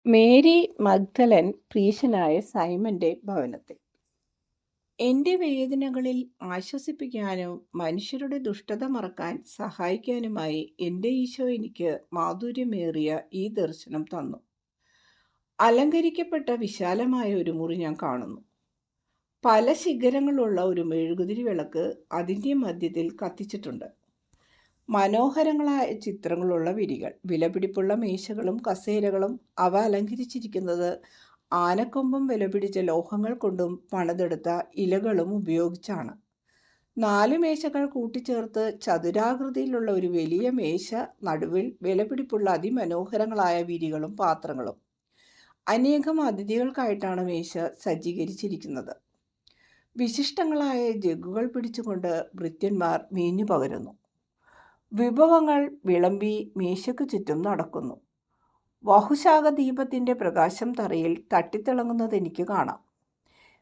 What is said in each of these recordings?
Mary Magdalene പ്രീശനായ സൈമന്റെ ഭവനത്തിൽ. എൻ്റെ വേദനകളിൽ ആശ്വസിപ്പിക്കാനും മനുഷ്യരുടെ ദുഷ്ടത മറക്കാൻ സഹായിക്കാനുമായി എൻ്റെ ഈശോ എനിക്ക് മാധുര്യമേറിയ ഈ ദർശനം തന്നു. അലങ്കരിക്കപ്പെട്ട വിശാലമായ ഒരു മുറി ഞാൻ കാണുന്നു. പല ശിഖരങ്ങളുള്ള ഒരു മെഴുകുതിരി വിളക്ക് അതിൻ്റെ മധ്യത്തിൽ കത്തിച്ചിട്ടുണ്ട്. മനോഹരങ്ങളായ ചിത്രങ്ങളുള്ള വിരികൾ, വിലപിടിപ്പുള്ള മേശകളും കസേരകളും അവ അലങ്കരിച്ചിരിക്കുന്നത് ആനക്കൊമ്പും വിലപിടിച്ച ലോഹങ്ങൾ കൊണ്ടും പണിതെടുത്ത ഇലകളും ഉപയോഗിച്ചാണ്. 4 മേശകൾ കൂട്ടിച്ചേർത്ത് ചതുരാകൃതിയിലുള്ള ഒരു വലിയ മേശ, നടുവിൽ വിലപിടിപ്പുള്ള അതിമനോഹരങ്ങളായ വിരികളും പാത്രങ്ങളും. അനേകം അതിഥികൾക്കായിട്ടാണ് മേശ സജ്ജീകരിച്ചിരിക്കുന്നത്. വിശിഷ്ടങ്ങളായ ജഗ്ഗുകൾ പിടിച്ചുകൊണ്ട് ഭൃത്യന്മാർ വീഞ്ഞു പകരുന്നു. വിഭവങ്ങൾ വിളമ്പി മേശയ്ക്ക് ചുറ്റും നടക്കുന്നു. വഹുശാഖ ദീപത്തിൻ്റെ പ്രകാശം തറയിൽ തട്ടിത്തിളങ്ങുന്നത് എനിക്ക് കാണാം.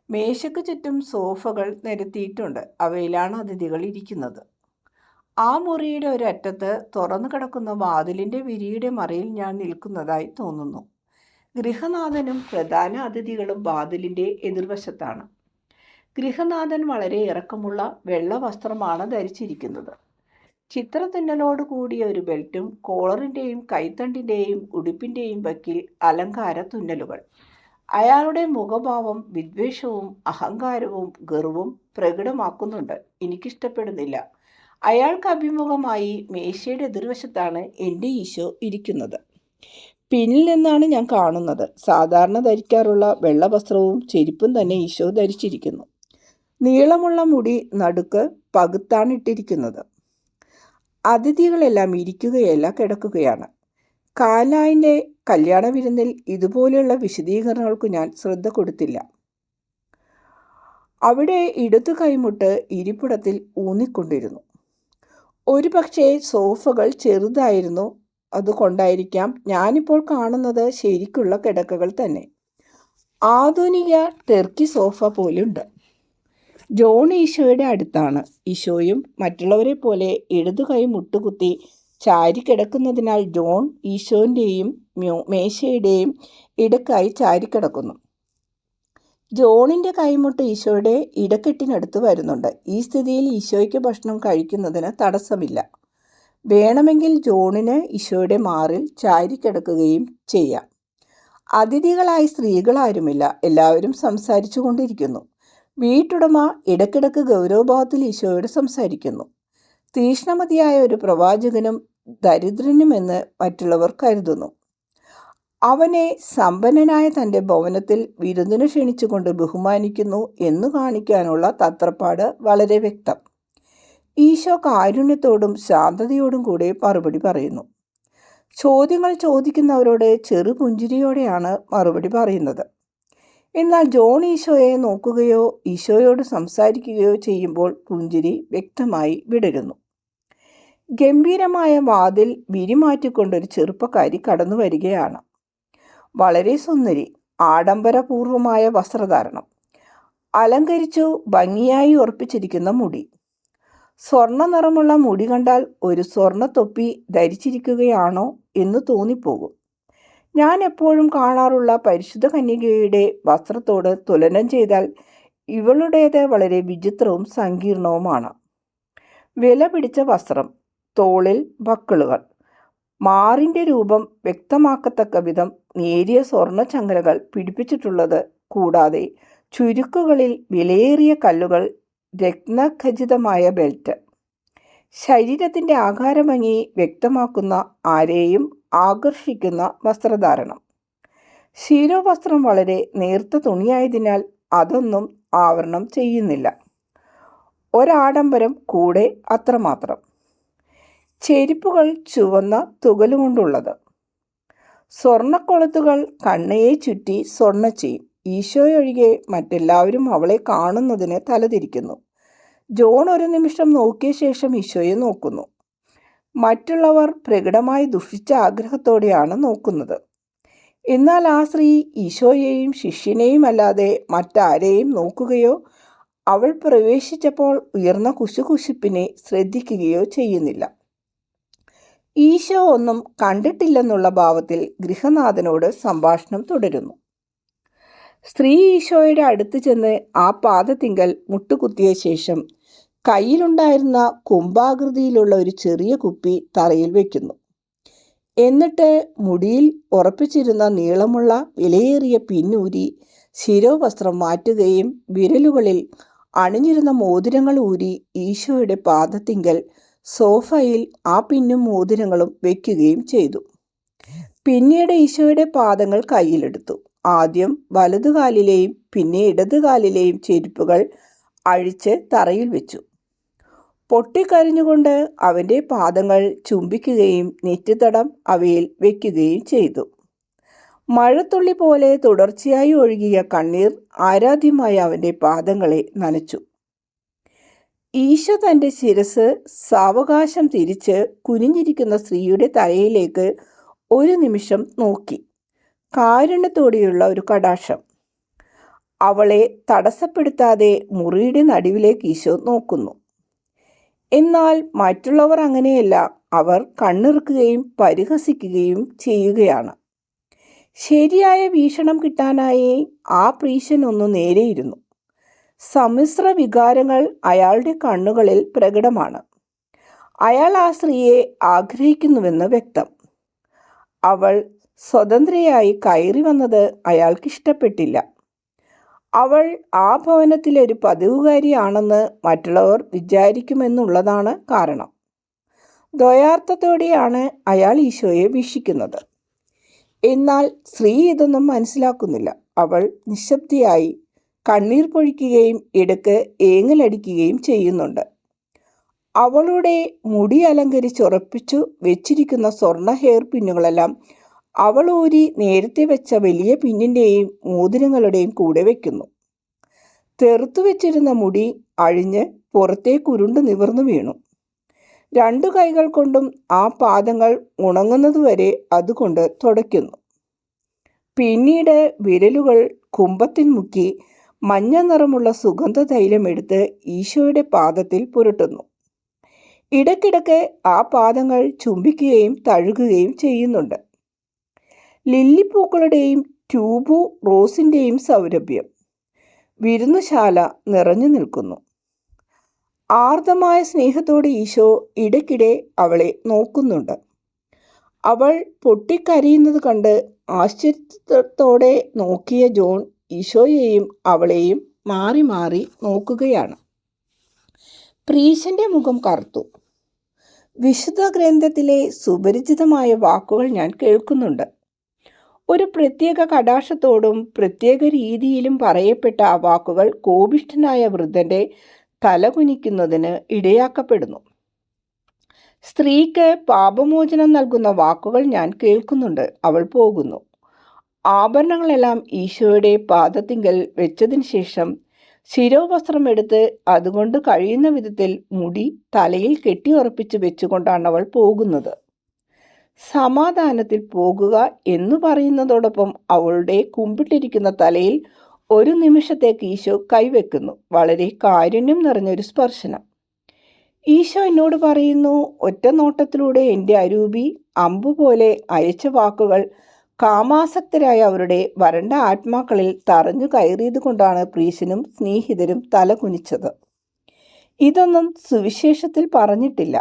മേശയ്ക്ക് ചുറ്റും സോഫകൾ നിരത്തിയിട്ടുണ്ട്. അവയിലാണ് അതിഥികൾ ഇരിക്കുന്നത്. ആ മുറിയുടെ ഒരറ്റത്ത് തുറന്നു കിടക്കുന്ന വാതിലിൻ്റെ വിരിയുടെ മറയിൽ ഞാൻ നിൽക്കുന്നതായി തോന്നുന്നു. ഗൃഹനാഥനും പ്രധാന അതിഥികളും വാതിലിൻ്റെ എതിർവശത്താണ്. ഗൃഹനാഥൻ വളരെ ഇറക്കമുള്ള വെള്ള വസ്ത്രമാണ് ധരിച്ചിരിക്കുന്നത്. ചിത്രത്തുന്നലോട് കൂടിയ ഒരു ബെൽറ്റും കോളറിൻ്റെയും കൈത്തണ്ടിൻ്റെയും ഉടുപ്പിൻ്റെയും വക്കിൽ അലങ്കാര തുന്നലുകൾ. അയാളുടെ മുഖഭാവം വിദ്വേഷവും അഹങ്കാരവും ഗർവവും പ്രകടമാക്കുന്നുണ്ട്. എനിക്കിഷ്ടപ്പെടുന്നില്ല. അയാൾക്ക് അഭിമുഖമായി മേശയുടെ എതിർവശത്താണ് എൻ്റെ ഈശോ ഇരിക്കുന്നത്. പിന്നിൽ നിന്നാണ് ഞാൻ കാണുന്നത്. സാധാരണ ധരിക്കാറുള്ള വെള്ള വസ്ത്രവും ചെരുപ്പും തന്നെ ഈശോ ധരിച്ചിരിക്കുന്നു. നീളമുള്ള മുടി നടുക്ക് പകുത്താണിട്ടിരിക്കുന്നത്. അതിഥികളെല്ലാം ഇരിക്കുകയല്ല, കിടക്കുകയാണ്. കാനായിൻ്റെ കല്യാണ വിരുന്നിൽ ഇതുപോലെയുള്ള വിശദീകരണങ്ങൾക്ക് ഞാൻ ശ്രദ്ധ കൊടുത്തില്ല. അവിടെ ഇടതു കൈമുട്ട് ഇരിപ്പിടത്തിൽ ഊന്നിക്കൊണ്ടിരുന്നു. ഒരു പക്ഷേ സോഫകൾ ചെറുതായിരുന്നു. അതുകൊണ്ടായിരിക്കാം ഞാനിപ്പോൾ കാണുന്നത് ശരിക്കുള്ള കിടക്കകൾ തന്നെ. ആധുനിക ടർക്കി സോഫ പോലുണ്ട്. ജോൺ ഈശോയുടെ അടുത്താണ്. ഈശോയും മറ്റുള്ളവരെ പോലെ ഇടതു കൈ മുട്ടുകുത്തി ചാരിക്കിടക്കുന്നതിനാൽ ജോൺ ഈശോൻ്റെയും മേശയുടെയും ഇടക്കായി ചാരിക്കിടക്കുന്നു. ജോണിൻ്റെ കൈമുട്ട് ഈശോയുടെ ഇടക്കെട്ടിനടുത്ത് വരുന്നുണ്ട്. ഈ സ്ഥിതിയിൽ ഈശോയ്ക്ക് ഭക്ഷണം കഴിക്കുന്നതിന് തടസ്സമില്ല. വേണമെങ്കിൽ ജോണിന് ഈശോയുടെ മാറിൽ ചാരിക്കിടക്കുകയും ചെയ്യാം. അതിഥികളായി സ്ത്രീകളാരുമില്ല. എല്ലാവരും സംസാരിച്ചു കൊണ്ടിരിക്കുന്നു. വീട്ടുടമ ഇടയ്ക്കിടയ്ക്ക് ഗൗരവഭാവത്തിൽ ഈശോയോട് സംസാരിക്കുന്നു. തീക്ഷ്ണമതിയായ ഒരു പ്രവാചകനും ദരിദ്രനുമെന്ന് മറ്റുള്ളവർ കരുതുന്നു. അവനെ സമ്പന്നനായ തൻ്റെ ഭവനത്തിൽ വിരുന്നിന് ക്ഷണിച്ചുകൊണ്ട് ബഹുമാനിക്കുന്നു എന്ന് കാണിക്കാനുള്ള തത്രപ്പാട് വളരെ വ്യക്തം. ഈശോ കാരുണ്യത്തോടും ശാന്തതയോടും കൂടെ മറുപടി പറയുന്നു. ചോദ്യങ്ങൾ ചോദിക്കുന്നവരോട് ചെറുപുഞ്ചിരിയോടെയാണ് മറുപടി പറയുന്നത്. എന്നാൽ ജോൺ ഈശോയെ നോക്കുകയോ ഈശോയോട് സംസാരിക്കുകയോ ചെയ്യുമ്പോൾ പുഞ്ചിരി വ്യക്തമായി വിടരുന്നു. ഗംഭീരമായ വാതിൽ വിരിമാറ്റിക്കൊണ്ടൊരു ചെറുപ്പക്കാരി കടന്നു വരികയാണ്. വളരെ സുന്ദരി, ആഡംബരപൂർവമായ വസ്ത്രധാരണം, അലങ്കരിച്ചു ഭംഗിയായി ഉറപ്പിച്ചിരിക്കുന്ന മുടി. സ്വർണ്ണ നിറമുള്ള മുടി കണ്ടാൽ ഒരു സ്വർണ്ണ തൊപ്പി ധരിച്ചിരിക്കുകയാണോ എന്ന് തോന്നിപ്പോകും. ഞാൻ എപ്പോഴും കാണാറുള്ള പരിശുദ്ധ കന്യകയുടെ വസ്ത്രത്തോട് തുലനം ചെയ്താൽ ഇവളുടേത് വളരെ വിചിത്രവും സങ്കീർണവുമാണ്. വില പിടിച്ച വസ്ത്രം, തോളിൽ ബക്കിളുകൾ, മാറിൻ്റെ രൂപം വ്യക്തമാക്കത്തക്ക വിധം നേരിയ സ്വർണ്ണ ചങ്ങലകൾ പിടിപ്പിച്ചിട്ടുള്ളത് കൂടാതെ ചുരുക്കുകളിൽ വിലയേറിയ കല്ലുകൾ, രത്നഖചിതമായ ബെൽറ്റ്. ശരീരത്തിൻ്റെ ആകാരഭംഗി വ്യക്തമാക്കുന്ന ആരെയും ആകർഷിക്കുന്ന വസ്ത്രധാരണം. ശിരോവസ്ത്രം വളരെ നേർത്ത തുണിയായതിനാൽ അതൊന്നും ആവരണം ചെയ്യുന്നില്ല. ഒരാഡംബരം കൂടെ അത്രമാത്രം. ചെരുപ്പുകൾ ചുവന്ന തുകലുകൊണ്ടുള്ളത്. സ്വർണ്ണക്കൊളുത്തുകൾ കണ്ണയെ ചുറ്റി സ്വർണ്ണ ചെയിൻ. ഈശോയൊഴികെ മറ്റെല്ലാവരും അവളെ കാണുന്നതിന് തലതിരിക്കുന്നു. ജോൺ ഒരു നിമിഷം നോക്കിയ ശേഷം ഈശോയെ നോക്കുന്നു. മറ്റുള്ളവർ പ്രകടമായി ദുഷിച്ച ആഗ്രഹത്തോടെയാണ് നോക്കുന്നത്. എന്നാൽ ആ സ്ത്രീ ഈശോയെയും ശിഷ്യനെയും അല്ലാതെ മറ്റാരെയും നോക്കുകയോ അവൾ പ്രവേശിച്ചപ്പോൾ ഉയർന്ന കുശുകുശുപ്പിനെ ശ്രദ്ധിക്കുകയോ ചെയ്യുന്നില്ല. ഈശോ ഒന്നും കണ്ടിട്ടില്ലെന്നുള്ള ഭാവത്തിൽ ഗൃഹനാഥനോട് സംഭാഷണം തുടരുന്നു. സ്ത്രീ ഈശോയുടെ അടുത്ത് ചെന്ന് ആ പാദത്തിങ്കൽ മുട്ടുകുത്തിയ ശേഷം കയ്യിലുണ്ടായിരുന്ന കുംഭാകൃതിയിലുള്ള ഒരു ചെറിയ കുപ്പി തറയിൽ വയ്ക്കുന്നു. എന്നിട്ട് മുടിയിൽ ഉറപ്പിച്ചിരുന്ന നീളമുള്ള വിലയേറിയ പിന്നൂരി ശിരോവസ്ത്രം മാറ്റുകയും വിരലുകളിൽ അണിഞ്ഞിരുന്ന മോതിരങ്ങൾ ഊരി ഈശോയുടെ പാദത്തിങ്കൽ സോഫയിൽ ആ പിന്നും മോതിരങ്ങളും വയ്ക്കുകയും ചെയ്തു. പിന്നീട് ഈശോയുടെ പാദങ്ങൾ കയ്യിലെടുത്തു. ആദ്യം വലതുകാലിലെയും പിന്നെ ഇടതുകാലിലെയും ചെരുപ്പുകൾ അഴിച്ച് തറയിൽ വെച്ചു. പൊട്ടിക്കരഞ്ഞുകൊണ്ട് അവൻ്റെ പാദങ്ങൾ ചുംബിക്കുകയും നെറ്റിത്തടം അവയിൽ വയ്ക്കുകയും ചെയ്തു. മഴത്തുള്ളി പോലെ തുടർച്ചയായി ഒഴുകിയ കണ്ണീർ ആരാധ്യമായ അവൻ്റെ പാദങ്ങളെ നനച്ചു. ഈശോ തൻ്റെ ശിരസ് സാവകാശം തിരിച്ച് കുനിഞ്ഞിരിക്കുന്ന സ്ത്രീയുടെ തലയിലേക്ക് ഒരു നിമിഷം നോക്കി. കാരുണ്യത്തോടെയുള്ള ഒരു കടാക്ഷം. അവളെ തടസ്സപ്പെടുത്താതെ മുറിയുടെ നടുവിലേക്ക് ഈശോ നോക്കുന്നു. എന്നാൽ മറ്റുള്ളവർ അങ്ങനെയല്ല. അവർ കണ്ണിറുക്കുകയും പരിഹസിക്കുകയും ചെയ്യുകയാണ്. ശരിയായ വീക്ഷണം കിട്ടാനായി ആ പ്രീശൻ ഒന്ന് നേരെയിരുന്നു. സമ്മിശ്ര വികാരങ്ങൾ അയാളുടെ കണ്ണുകളിൽ പ്രകടമാണ്. അയാൾ ആ സ്ത്രീയെ ആഗ്രഹിക്കുന്നുവെന്ന് വ്യക്തം. അവൾ സ്വതന്ത്രയായി കയറി വന്നത് അയാൾക്കിഷ്ടപ്പെട്ടില്ല. അവൾ ആ ഭവനത്തിലെ ഒരു പതിവുകാരിയാണെന്ന് മറ്റുള്ളവർ വിചാരിക്കുമെന്നുള്ളതാണ് കാരണം. ദ്വയാർത്ഥത്തോടെയാണ് അയാൾ ഈശോയെ വീക്ഷിക്കുന്നത്. എന്നാൽ സ്ത്രീ ഇതൊന്നും മനസ്സിലാക്കുന്നില്ല. അവൾ നിശബ്ദയായി കണ്ണീർ പൊഴിക്കുകയും ഇടയ്ക്ക് ഏങ്ങലടിക്കുകയും ചെയ്യുന്നുണ്ട്. അവളുടെ മുടി അലങ്കരിച്ചുറപ്പിച്ചു വെച്ചിരിക്കുന്ന സ്വർണ്ണ ഹെയർ പിന്നുകളെല്ലാം അവൾ ഊരി നേരത്തെ വെച്ച വലിയ പിന്നിൻ്റെയും മോതിരങ്ങളുടെയും കൂടെ വയ്ക്കുന്നു. തെറുത്തു വെച്ചിരുന്ന മുടി അഴിഞ്ഞ് പുറത്തേക്കുരുണ്ട് നിവർന്നു വീണു. 2 കൈകൾ കൊണ്ടും ആ പാദങ്ങൾ ഉണങ്ങുന്നതുവരെ അതുകൊണ്ട് തുടയ്ക്കുന്നു. പിന്നീട് വിരലുകൾ കുംഭത്തിൽ മുക്കി മഞ്ഞ നിറമുള്ള സുഗന്ധ തൈലമെടുത്ത് ഈശോയുടെ പാദത്തിൽ പുരട്ടുന്നു. ഇടയ്ക്കിടയ്ക്ക് ആ പാദങ്ങൾ ചുംബിക്കുകയും തഴുകുകയും ചെയ്യുന്നുണ്ട്. ലില്ലിപ്പൂക്കളുടെയും ട്യൂബു റോസിൻ്റെയും സൗരഭ്യം. വിരുന്നുശാല നിറഞ്ഞു നിൽക്കുന്നു. ആർദ്രമായ സ്നേഹത്തോടെ ഈശോ ഇടയ്ക്കിടെ അവളെ നോക്കുന്നുണ്ട്. അവൾ പൊട്ടിക്കരയുന്നത് കണ്ട് ആശ്ചര്യത്തോടെ നോക്കിയ ജോൺ ഈശോയെയും അവളെയും മാറി മാറി നോക്കുകയാണ്. പ്രീശൻ്റെ മുഖം കറുത്തു. വിശുദ്ധ ഗ്രന്ഥത്തിലെ സുപരിചിതമായ വാക്കുകൾ ഞാൻ കേൾക്കുന്നുണ്ട്. ഒരു പ്രത്യേക കടാക്ഷത്തോടും പ്രത്യേക രീതിയിലും പറയപ്പെട്ട ആ വാക്കുകൾ കോപിഷ്ഠനായ വൃദ്ധൻ്റെ തല കുനിക്കുന്നതിന് ഇടയാക്കപ്പെടുന്നു. സ്ത്രീക്ക് പാപമോചനം നൽകുന്ന വാക്കുകൾ ഞാൻ കേൾക്കുന്നുണ്ട്. അവൾ പോകുന്നു. ആഭരണങ്ങളെല്ലാം ഈശോയുടെ പാദത്തിങ്കൽ വെച്ചതിന് ശേഷം ശിരോവസ്ത്രം എടുത്ത് അതുകൊണ്ട് കഴിയുന്ന വിധത്തിൽ മുടി തലയിൽ കെട്ടിയുറപ്പിച്ച് വെച്ചുകൊണ്ടാണ് അവൾ പോകുന്നത്. സമാധാനത്തിൽ പോകുക എന്ന് പറയുന്നതോടൊപ്പം അവളുടെ കുമ്പിട്ടിരിക്കുന്ന തലയിൽ ഒരു നിമിഷത്തേക്ക് ഈശോ കൈവെക്കുന്നു. വളരെ കാരുണ്യം നിറഞ്ഞൊരു സ്പർശനം. ഈശോ എന്നോട് പറയുന്നു, ഒറ്റ നോട്ടത്തിലൂടെ എൻ്റെ അരൂപി അമ്പുപോലെ അയച്ച വാക്കുകൾ കാമാസക്തരായ അവരുടെ വരണ്ട ആത്മാക്കളിൽ തറഞ്ഞു കയറിയത് കൊണ്ടാണ് പ്രീശനും സ്നേഹിതരും തല കുനിച്ചത്. ഇതൊന്നും സുവിശേഷത്തിൽ പറഞ്ഞിട്ടില്ല.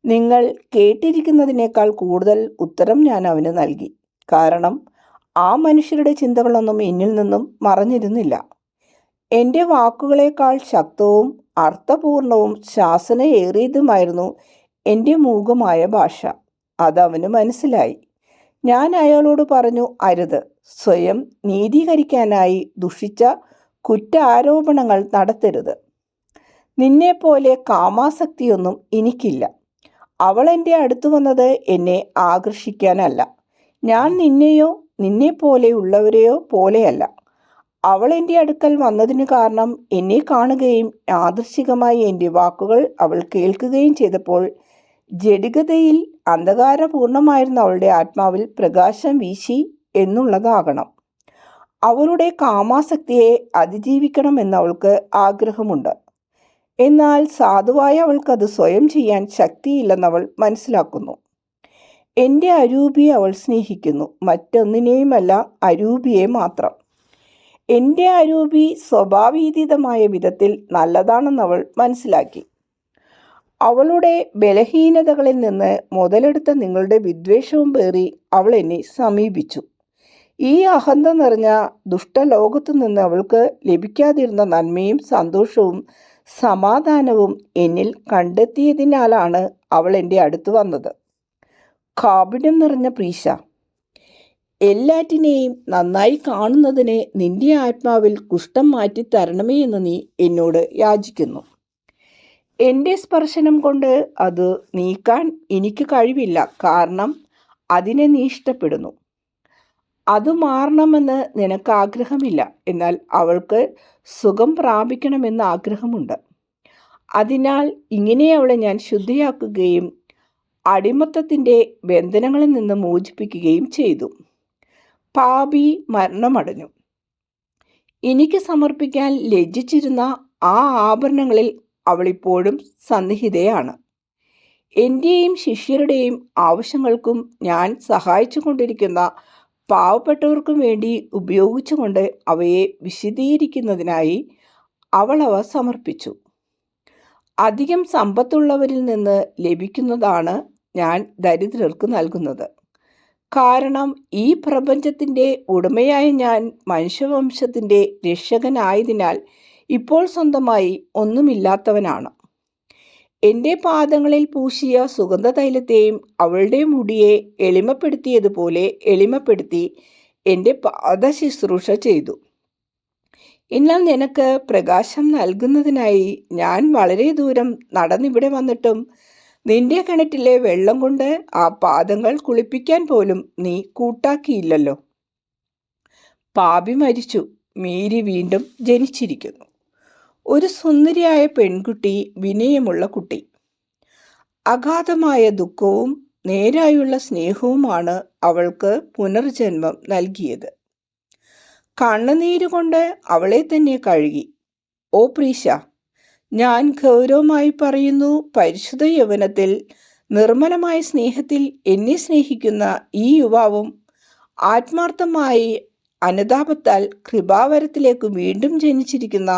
നിങ്ങൾ കേട്ടിരിക്കുന്നതിനേക്കാൾ കൂടുതൽ ഉത്തരം ഞാൻ അവന് നൽകി. കാരണം ആ മനുഷ്യരുടെ ചിന്തകളൊന്നും എന്നിൽ നിന്നും മറഞ്ഞിരുന്നില്ല. എൻ്റെ വാക്കുകളേക്കാൾ ശക്തവും അർത്ഥപൂർണവും ശാസനയേറിയതുമായിരുന്നു എൻ്റെ മൂകമായ ഭാഷ. അതവന് മനസ്സിലായി. ഞാൻ അയാളോട് പറഞ്ഞു, അരുത്. സ്വയം നീതീകരിക്കാനായി ദുഷിച്ച കുറ്റാരോപണങ്ങൾ നടത്തരുത്. നിന്നെപ്പോലെ കാമാസക്തിയൊന്നും എനിക്കില്ല. അവൾ എൻ്റെ അടുത്ത് വന്നത് എന്നെ ആകർഷിക്കാനല്ല. ഞാൻ നിന്നെയോ നിന്നെപ്പോലെയുള്ളവരെയോ പോലെയല്ല. അവൾ എൻ്റെ അടുക്കൽ വന്നതിന് കാരണം എന്നെ കാണുകയും യാദൃശ്ചികമായി എൻ്റെ വാക്കുകൾ അവൾ കേൾക്കുകയും ചെയ്തപ്പോൾ ജഡികതയിൽ അന്ധകാരപൂർണമായിരുന്ന അവളുടെ ആത്മാവിൽ പ്രകാശം വീശി എന്നുള്ളതാകണം. അവളുടെ കാമാസക്തിയെ അതിജീവിക്കണമെന്ന് അവൾക്ക് ആഗ്രഹമുണ്ട്. എന്നാൽ സാധുവായ അവൾക്കത് സ്വയം ചെയ്യാൻ ശക്തിയില്ലെന്നവൾ മനസ്സിലാക്കുന്നു. എൻ്റെ അരൂപിയെ അവൾ സ്നേഹിക്കുന്നു, മറ്റൊന്നിനെയുമല്ല, അരൂപിയെ മാത്രം. എൻ്റെ അരൂപി സ്വഭാവീതീതമായ വിധത്തിൽ നല്ലതാണെന്നവൾ മനസ്സിലാക്കി. അവളുടെ ബലഹീനതകളിൽ നിന്ന് മുതലെടുത്ത നിങ്ങളുടെ വിദ്വേഷവും പേറി അവൾ എന്നെ സമീപിച്ചു. ഈ അഹന്ത നിറഞ്ഞ ദുഷ്ടലോകത്തു നിന്ന് അവൾക്ക് ലഭിക്കാതിരുന്ന നന്മയും സന്തോഷവും സമാധാനവും എന്നിൽ കണ്ടെത്തിയതിനാലാണ് അവൾ എൻ്റെ അടുത്ത് വന്നത്. കാപട്യം നിറഞ്ഞ പ്രീശ, എല്ലാറ്റിനെയും നന്നായി കാണുന്നതിന് നിന്റെ ആത്മാവിൽ കുഷ്ഠം മാറ്റി തരണമേ എന്ന് നീ എന്നോട് യാചിക്കുന്നു. എൻ്റെ സ്പർശനം കൊണ്ട് അത് നീക്കാൻ എനിക്ക് കഴിവില്ല, കാരണം അതിനെ നീ ഇഷ്ടപ്പെടുന്നു. അത് മാറണമെന്ന് നിനക്ക് ആഗ്രഹമില്ല, എന്നാൽ അവൾക്ക് സുഖം പ്രാപിക്കണമെന്ന് ആഗ്രഹമുണ്ട്. അതിനാൽ ഇങ്ങനെ അവളെ ഞാൻ ശുദ്ധിയാക്കുകയും അടിമത്തത്തിൻ്റെ ബന്ധനങ്ങളിൽ നിന്ന് മോചിപ്പിക്കുകയും ചെയ്തു. പാപി മരണമടഞ്ഞു. എനിക്ക് സമർപ്പിക്കാൻ ലജ്ജിച്ചിരുന്ന ആ ആഭരണങ്ങളിൽ അവളിപ്പോഴും സന്നിഹിതയാണ്. എൻ്റെയും ശിഷ്യരുടെയും ആവശ്യങ്ങൾക്കും ഞാൻ സഹായിച്ചു കൊണ്ടിരിക്കുന്ന പാവപ്പെട്ടവർക്കും വേണ്ടി ഉപയോഗിച്ചുകൊണ്ട് അവയെ വിശദീകരിക്കുന്നതിനായി അവൾ അവ സമർപ്പിച്ചു. അധികം സമ്പത്തുള്ളവരിൽ നിന്ന് ലഭിക്കുന്നതാണ് ഞാൻ ദരിദ്രർക്ക് നൽകുന്നത്. കാരണം ഈ പ്രപഞ്ചത്തിൻ്റെ ഉടമയായ ഞാൻ മനുഷ്യവംശത്തിൻ്റെ രക്ഷകനായതിനാൽ ഇപ്പോൾ സ്വന്തമായി ഒന്നുമില്ലാത്തവനാണ്. എൻ്റെ പാദങ്ങളിൽ പൂശിയ സുഗന്ധതൈലത്തെയും അവളുടെ മുടിയെ എളിമപ്പെടുത്തിയതുപോലെ എളിമപ്പെടുത്തി എൻ്റെ പാദശുശ്രൂഷ ചെയ്തു. എന്നാൽ നിനക്ക് പ്രകാശം നൽകുന്നതിനായി ഞാൻ വളരെ ദൂരം നടന്നിവിടെ വന്നിട്ടും നിന്റെ കിണറ്റിലെ വെള്ളം കൊണ്ട് ആ പാദങ്ങൾ കുളിപ്പിക്കാൻ പോലും നീ കൂട്ടാക്കിയില്ലല്ലോ. പാപി മരിച്ചു, മേരി വീണ്ടും ജനിച്ചിരിക്കുന്നു. ഒരു സുന്ദരിയായ പെൺകുട്ടി, വിനയമുള്ള കുട്ടി. അഗാധമായ ദുഃഖവും നേരായുള്ള സ്നേഹവുമാണ് അവൾക്ക് പുനർജന്മം നൽകിയത്. കണ്ണുനീരുകൊണ്ട് അവളെ തന്നെ കഴുകി. ഓ പ്രീശ, ഞാൻ ഗൗരവമായി പറയുന്നു, പരിശുദ്ധ യൗവനത്തിൽ നിർമ്മലമായ സ്നേഹത്തിൽ എന്നെ സ്നേഹിക്കുന്ന ഈ യുവാവും ആത്മാർത്ഥമായി അനുതാപത്താൽ കൃപാവരത്തിലേക്ക് വീണ്ടും ജനിച്ചിരിക്കുന്ന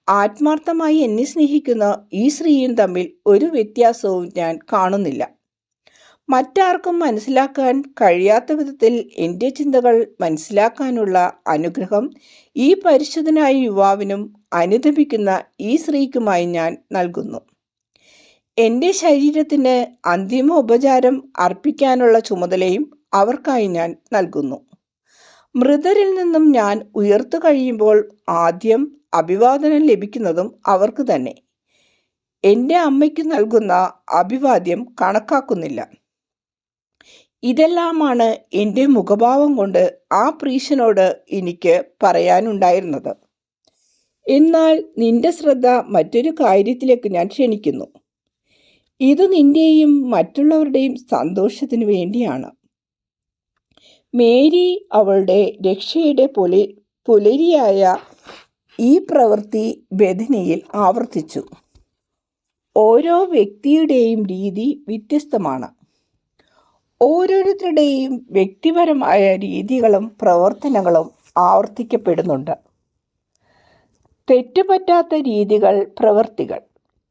ആത്മാർത്ഥമായി എന്നെ സ്നേഹിക്കുന്ന ഈ സ്ത്രീയും തമ്മിൽ ഒരു വ്യത്യാസവും ഞാൻ കാണുന്നില്ല. മറ്റാർക്കും മനസ്സിലാക്കാൻ കഴിയാത്ത വിധത്തിൽ എൻ്റെ ചിന്തകൾ മനസ്സിലാക്കാനുള്ള അനുഗ്രഹം ഈ പരിശുദ്ധനായ യുവാവിനും അനുതപിക്കുന്ന ഈ സ്ത്രീക്കുമായി ഞാൻ നൽകുന്നു. എൻ്റെ ശരീരത്തിന് അന്തിമ ഉപചാരം അർപ്പിക്കാനുള്ള ചുമതലയും അവർക്കായി ഞാൻ നൽകുന്നു. മൃതരിൽ നിന്നും ഞാൻ ഉയർത്തു കഴിയുമ്പോൾ ആദ്യം അഭിവാദനം ലഭിക്കുന്നതും അവർക്ക് തന്നെ. എൻ്റെ അമ്മയ്ക്ക് നൽകുന്ന അഭിവാദ്യം കണക്കാക്കുന്നില്ല. ഇതെല്ലാമാണ് എൻ്റെ മുഖഭാവം കൊണ്ട് ആ പ്രീശനോട് എനിക്ക് പറയാനുണ്ടായിരുന്നത്. എന്നാൽ നിന്റെ ശ്രദ്ധ മറ്റൊരു കാര്യത്തിലേക്ക് ഞാൻ ക്ഷണിക്കുന്നു. ഇത് നിന്റെയും മറ്റുള്ളവരുടെയും സന്തോഷത്തിനു വേണ്ടിയാണ്. മേരി അവളുടെ രക്ഷയുടെ പുലരിയായ ഈ പ്രവൃത്തി ബഥനിയിൽ ആവർത്തിച്ചു. ഓരോ വ്യക്തിയുടെയും രീതി വ്യത്യസ്തമാണ്. ഓരോരുത്തരുടെയും വ്യക്തിപരമായ രീതികളും പ്രവർത്തനങ്ങളും ആവർത്തിക്കപ്പെടുന്നുണ്ട്. തെറ്റുപറ്റാത്ത രീതികൾ, പ്രവൃത്തികൾ.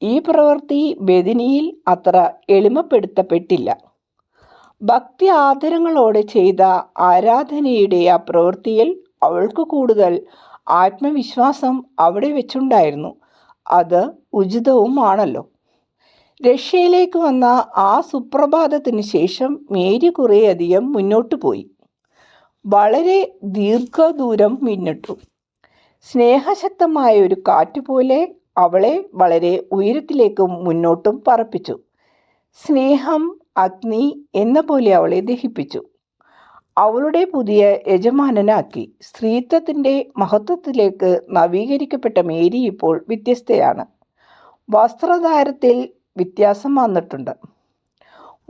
ഈ പ്രവൃത്തി ബഥനിയിൽ അത്ര എളിമപ്പെടുത്തപ്പെട്ടില്ല. ഭക്തി ആദരങ്ങളോടെ ചെയ്ത ആരാധനയുടെ ആ പ്രവൃത്തിയിൽ അവൾക്ക് കൂടുതൽ ആത്മവിശ്വാസം അവിടെ വെച്ചുണ്ടായിരുന്നു. അത് ഉചിതവുമാണല്ലോ. റഷ്യയിലേക്ക് വന്ന ആ സുപ്രഭാതത്തിന് ശേഷം മേരി കുറേയധികം മുന്നോട്ട് പോയി. വളരെ ദീർഘദൂരം പിന്നിട്ടു. സ്നേഹശക്തമായ ഒരു കാറ്റുപോലെ അവളെ വളരെ ഉയരത്തിലേക്ക് മുന്നോട്ടും പറപ്പിച്ചു. സ്നേഹം അഗ്നി എന്ന പോലെ അവളെ ദഹിപ്പിച്ചു. അവളുടെ പുതിയ യജമാനനാക്കി. സ്ത്രീത്വത്തിൻ്റെ മഹത്വത്തിലേക്ക് നവീകരിക്കപ്പെട്ട മേരി ഇപ്പോൾ വ്യത്യസ്തയാണ്. വസ്ത്രധാരത്തിൽ വ്യത്യാസം വന്നിട്ടുണ്ട്.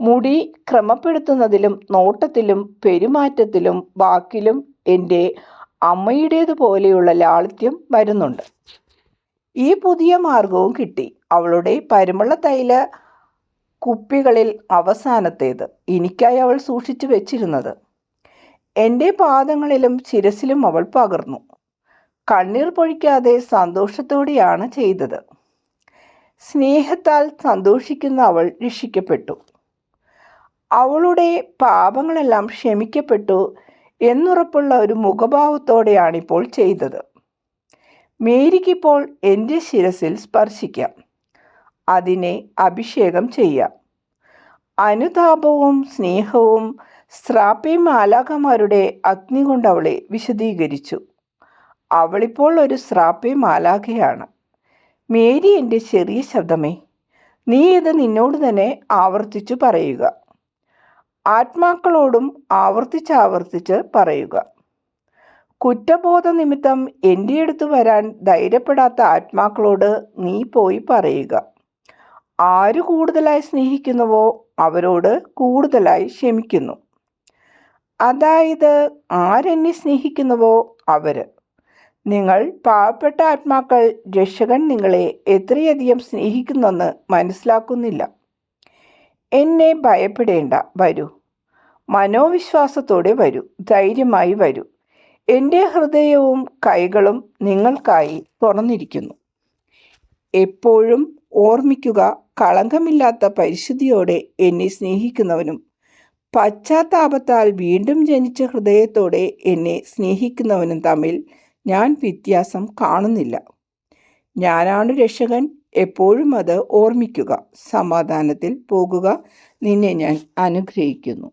മുടി ക്രമപ്പെടുത്തുന്നതിലും നോട്ടത്തിലും പെരുമാറ്റത്തിലും വാക്കിലും എൻ്റെ അമ്മയുടേതുപോലെയുള്ള ലാളിത്യം വരുന്നുണ്ട്. ഈ പുതിയ മാർഗവും കിട്ടി. അവളുടെ പരിമള തൈല കുപ്പികളിൽ അവസാനത്തേത് എനിക്കായി അവൾ സൂക്ഷിച്ചു വെച്ചിരുന്നത്. എൻ്റെ പാദങ്ങളിലും ശിരസിലും അവൾ പകർന്നു. കണ്ണീർ പൊഴിക്കാതെ സന്തോഷത്തോടെയാണ് ചെയ്തത്. സ്നേഹത്താൽ സന്തോഷിക്കുന്ന അവൾ രക്ഷിക്കപ്പെട്ടു. അവളുടെ പാപങ്ങളെല്ലാം ക്ഷമിക്കപ്പെട്ടു എന്നുറപ്പുള്ള ഒരു മുഖഭാവത്തോടെയാണിപ്പോൾ ചെയ്തത്. മേരിക്കിപ്പോൾ എൻ്റെ ശിരസിൽ സ്പർശിക്കാം, അതിനെ അഭിഷേകം ചെയ്യാം. അനുതാപവും സ്നേഹവും സ്രാപ്പേ മാലാഖമാരുടെ അഗ്നി കൊണ്ട് അവളെ വിശദീകരിച്ചു. അവളിപ്പോൾ ഒരു സ്രാപ്പേ മാലാഖയാണ്. മേരി, എൻ്റെ ചെറിയ ശബ്ദമേ, നീ ഇത് നിന്നോട് തന്നെ ആവർത്തിച്ചു പറയുക. ആത്മാക്കളോടും ആവർത്തിച്ചാവർത്തിച്ച് പറയുക. കുറ്റബോധ നിമിത്തം എൻ്റെ അടുത്ത് വരാൻ ധൈര്യപ്പെടാത്ത ആത്മാക്കളോട് നീ പോയി പറയുക. ആര് കൂടുതലായി സ്നേഹിക്കുന്നുവോ അവരോട് കൂടുതലായി ക്ഷമിക്കുന്നു. അതായത് ആരെന്നെ സ്നേഹിക്കുന്നുവോ അവര്. നിങ്ങൾ പാവപ്പെട്ട ആത്മാക്കൾ രക്ഷകൻ നിങ്ങളെ എത്രയധികം സ്നേഹിക്കുന്നെന്ന് മനസ്സിലാക്കുന്നില്ല. എന്നെ ഭയപ്പെടേണ്ട, വരൂ. മനോവിശ്വാസത്തോടെ വരൂ, ധൈര്യമായി വരൂ. എൻ്റെ ഹൃദയവും കൈകളും നിങ്ങൾക്കായി തുറന്നിരിക്കുന്നു. എപ്പോഴും ഓർമ്മിക്കുക, കളങ്കമില്ലാത്ത പരിശുദ്ധിയോടെ എന്നെ സ്നേഹിക്കുന്നവനും പശ്ചാത്താപത്താൽ വീണ്ടും ജനിച്ച ഹൃദയത്തോടെ എന്നെ സ്നേഹിക്കുന്നവനും തമ്മിൽ ഞാൻ വ്യത്യാസം കാണുന്നില്ല. ഞാനാണ് രക്ഷകൻ. എപ്പോഴും അത് ഓർമ്മിക്കുക. സമാധാനത്തിൽ പോകുക. നിന്നെ ഞാൻ അനുഗ്രഹിക്കുന്നു.